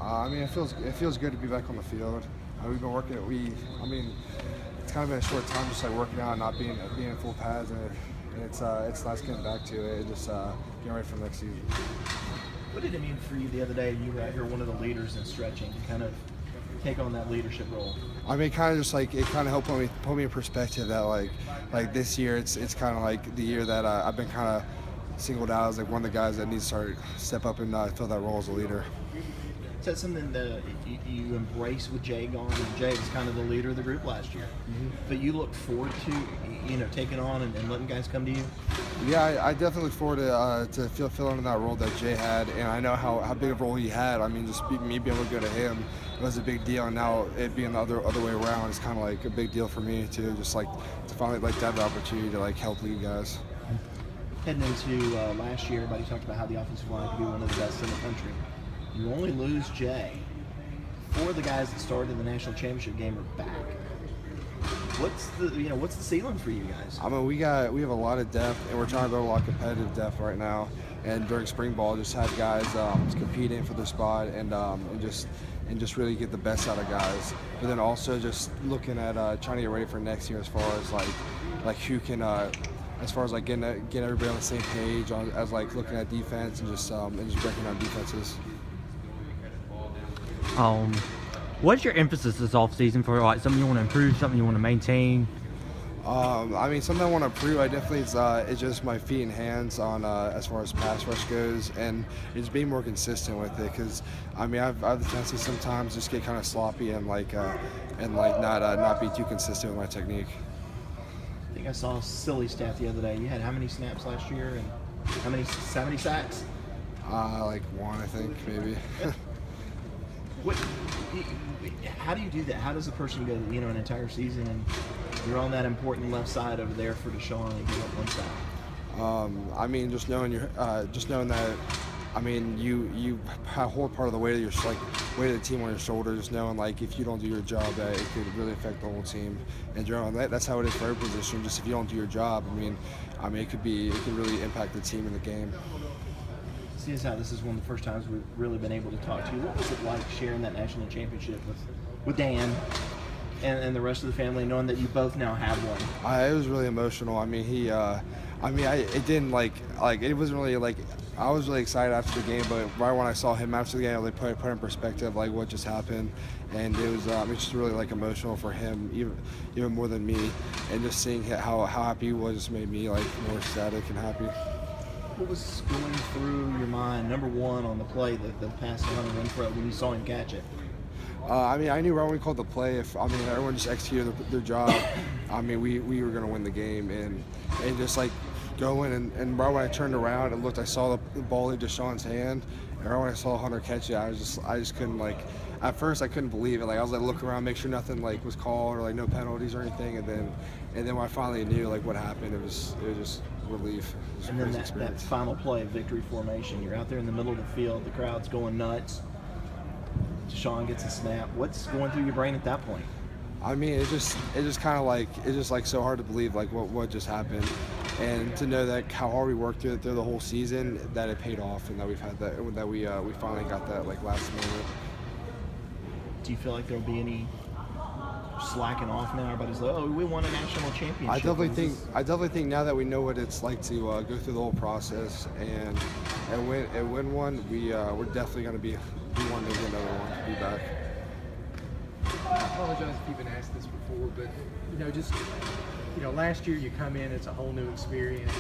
It feels good to be back on the field. We've been working. It's kind of been a short time, just like working out, and not being in full pads, and it's nice getting back to it. And just getting ready for next season. What did it mean for you the other day? You were out here, one of the leaders in stretching, to kind of take on that leadership role. Kind of just like it kind of helped put me in perspective that like this year it's kind of like the year that I've been kind of singled out as like one of the guys that needs to step up and fill that role as a leader. Is that something that you embrace with Jay gone? And Jay was kind of the leader of the group last year, but you look forward to taking on and letting guys come to you. Yeah, I definitely look forward to filling in that role that Jay had, and I know how big of a role he had. Just me being able to go to him, it was a big deal, and now it being the other way around is kind of like a big deal for me too. Just like to finally like to have the opportunity to like help lead guys. Heading into last year, everybody talked about how the offensive line could be one of the best in the country. You only lose Jay. 4 of the guys that started in the national championship game are back. What's the ceiling for you guys? We have a lot of depth, and we're trying to build a lot of competitive depth right now. And during spring ball, just have guys competing for their spot and just really get the best out of guys. But then also just looking at trying to get ready for next year as far as like who can. As far as like getting everybody on the same page as like looking at defense and just breaking down defenses. What's your emphasis this offseason for like something you want to improve, something you want to maintain? Something I want to improve, I definitely it's just my feet and hands on as far as pass rush goes, and just being more consistent with it. Because I've the tendency sometimes just get kind of sloppy and not be too consistent with my technique. I think I saw a silly stat the other day. You had how many snaps last year and how many sacks? Like 1, I think, maybe. How do you do that? How does a person go, an entire season and you're on that important left side over there for Deshaun and give up one sack? Just knowing that. You have a whole part of the weight of weight of the team on your shoulders. Knowing like if you don't do your job, that it could really affect the whole team. And that's how it is for every position. Just if you don't do your job, it could really impact the team in the game. See as how this is one of the first times we've really been able to talk to you. What was it like sharing that national championship with Dan and the rest of the family, knowing that you both now have one? It was really emotional. It didn't it wasn't really like. I was really excited after the game, but right when I saw him after the game, they put in perspective like what just happened, and it was it's just really like emotional for him, even more than me, and just seeing how happy he was just made me like more ecstatic and happy. What was going through your mind, number one, on the play, the pass to Hunter Renfrow when you saw him catch it? I knew right when we called the play, everyone just executed their job, we were going to win the game, and just like going and right when I turned around and I saw the ball hit Deshaun's hand, and right when I saw Hunter catch it, I just couldn't at first I couldn't believe it. I was look around, make sure nothing was called or no penalties or anything, and then when I finally knew what happened, it was just relief. It was and then that final play of victory formation, you're out there in the middle of the field, the crowd's going nuts. Deshaun gets a snap. What's going through your brain at that point? It's just kind of it's just so hard to believe what just happened, and to know that how hard we worked through the whole season, that it paid off, and that we've had that we finally got that last minute. Do you feel like there'll be any slacking off now? Everybody's like, we won a national championship. I definitely think now that we know what it's like to go through the whole process and win one, we're definitely going to be wanting to get another one, to be back. I apologize if you've been asked this before, but last year you come in, it's a whole new experience.